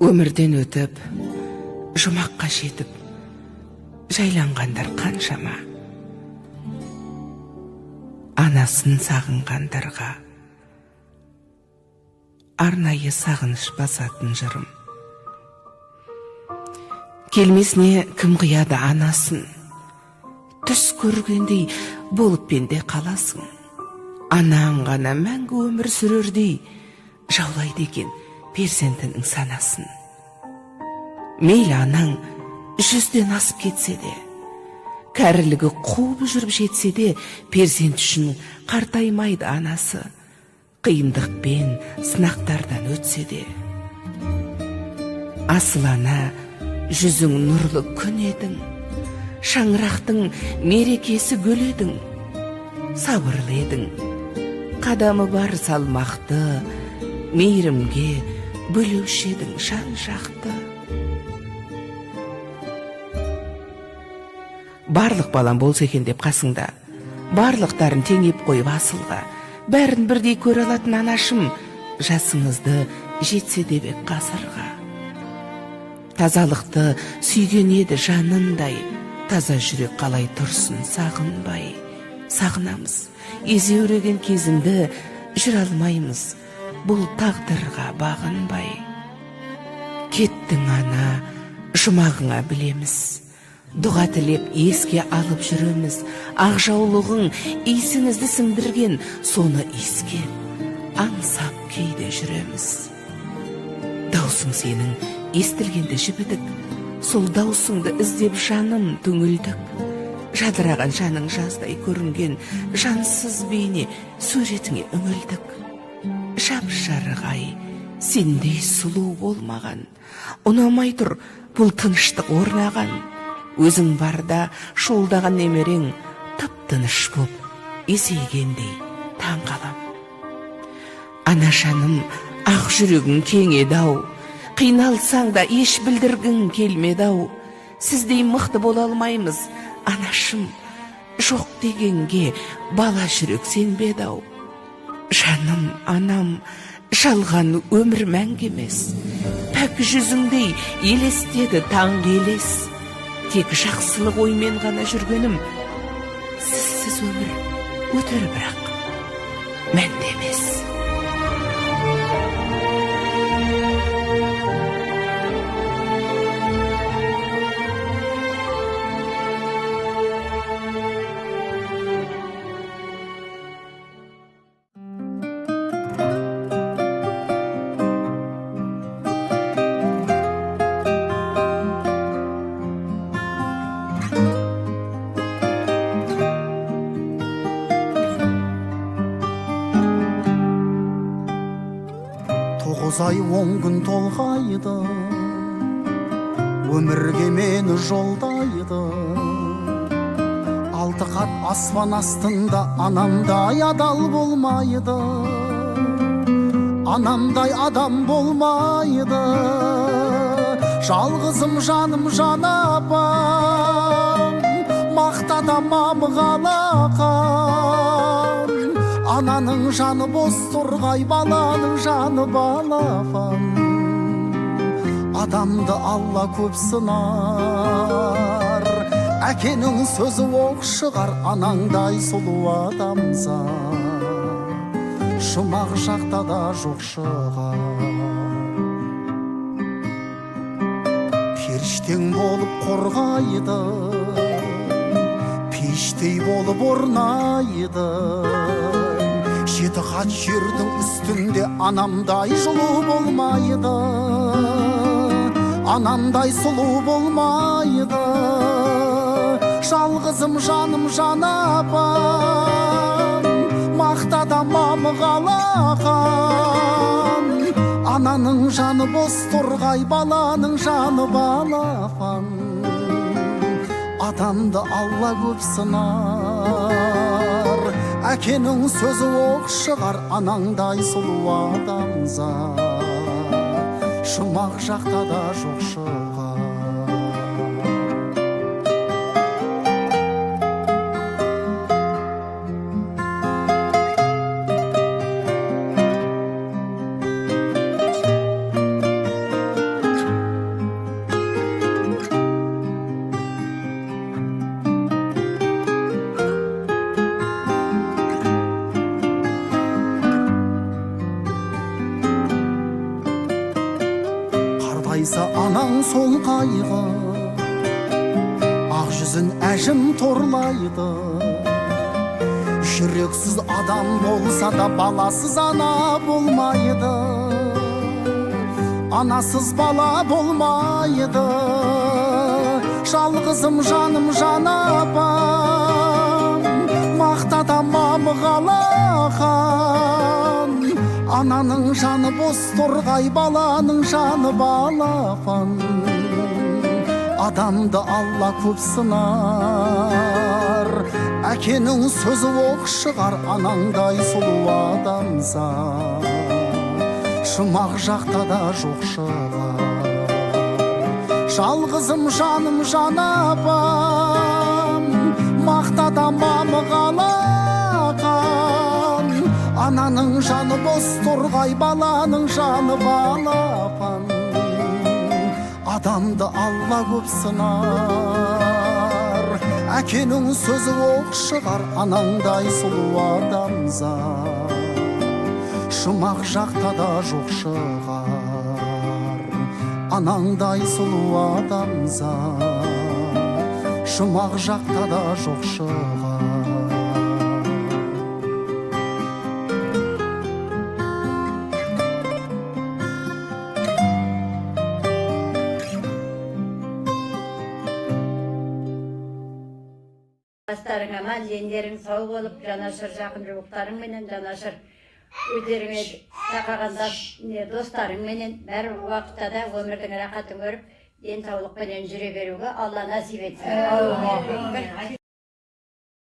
Өмірден өтіп, жұмаққа жетіп, жайланғандар қаншама. Анасын сағынғандарға арнайы сағыныш басатын жырым. Келмесіне кім қияды анасын, түс көргендей болып пенде қаласың. Анаң ғана мәңгі өмір сүрердей жаулайды екен перзентінің санасын. Мейлі анаң 100-ден асып кетсе де, кәрілігі қуып жүріп жетсе де, перзент үшін қартаймайды анасы, қиындықпен, сынақтардан өтсе де. Асыл ана, жүзің нұрлы күн едің, шаңырақтың мерекесі гүл едің, сабырлы едің, қадамы бар салмақты, мейірімге бөлеуші едің жан жақты. Барлық балам болса екен деп қасыңда, барлықтарын теңеп қойып асылға, бәрін бірдей көре алатын анашым, жасыңызды жетсе деп ғасырға. Тазалықты сүйген еді жанындай, таза жүрек қалай тұрсын сағынбай. Сағынамыз, езеуреген кезімді жүр алмаймыз, бұл тағдырға бағынбай. Кеттің ана, жұмағыңа білеміз, дұға тілеп еске алып жүреміз. Ақ жаулығың исіңізді сіңдірген, соны иіскеп, аңсап кейде жүреміз. Даусың сенің естілгенді жібідік, сол даусыңды іздеп жаным түңілдік. Жадыраған жаның жаздай көрінген жансыз бейне суретіңе үңілдік. Жап-жарық-ай, сендей сұлу болмаған, ұнамай тұр бұл тыныштық орнаған. Өзің барда шолдаған немерең тып-тыныш боп, есейгендей таң қалам. Ана жаным, ақ жүрегің кең еді-ау, қиналсаң да еш білдіргің келмеді-ау. Сіздей мықты бола алмаймыз, анашым, жоқ дегенге бала жүрек сенбеді-ау. Жаным, анам, жалған өмір мәңгі емес, пәк жүзіңдей елестеді таңғы елес. Тек жақсылық оймен ғана жүргенім, сізсіз өмір өтер бірақ мәнді емес. Ай 10 күн толғайды, өмірге мені жолдайды. 6 қат аспан астында анамдай адал болмайды, анамдай адам болмайды. Жалғызым жаным жан апам, мақтадамам қалақам. Ананың жаны бос тұрғай, баланың жаны балапан. Адамды Алла көп сынар, әкенің сөзі оқ шығар. Анаңдай сұлу адамза жұмақ жақта да жоқ шығар. Періштең болып қорғайды, пештей болып орнайды. 7 қат жердің үстінде анамдай жылу болмайды, анамдай сұлу болмайды. Жалғызым жаным жан апам, мақтадамам қалақам. Ананың жаны бос тұрғай, баланың жаны балапан. Адамды Алла көп сынар, әкенің сөзі оқ шығар. Анаңдай сұлу адамза жұмақ жақта да жоқ шығар. қайсы анаң сол қайғы, ақ жүзін әжім торлайды. Жүрексіз адам болса да баласыз ана болмайды, анасыз бала болмайды. Жалғызым жаным жанапам, мақтада мамығалақан. Ананың жаны бос торғай, баланың жаны балапан. Адамды Алла көп сынар, әкенің сөзі оқ шығар, анаңдай сұлу адамзат жұмақ жақта да жоқ шығар. Жалғызым жаным жанапам, мақтада мамығалақан. Ананың жаны бос торғай, баланың жаны балапан. Адамды Алла көп сынар, әкенің сөзі оқ шығар, анаңдай сұлу адамзат жұмақ жақта да жоқ шығар. Анаңдай сұлу адамзат жұмақ жақта да жоқ шығар. Бастарың аман, жеңдерің сау болып, жанашыр жақын жуықтарың менен, жанашыр өздеріңе тақағанда достарың менен бәр уақытта да өмірдің рақатын көріп, денсаулық менен жүре беруге Алла насип етсін.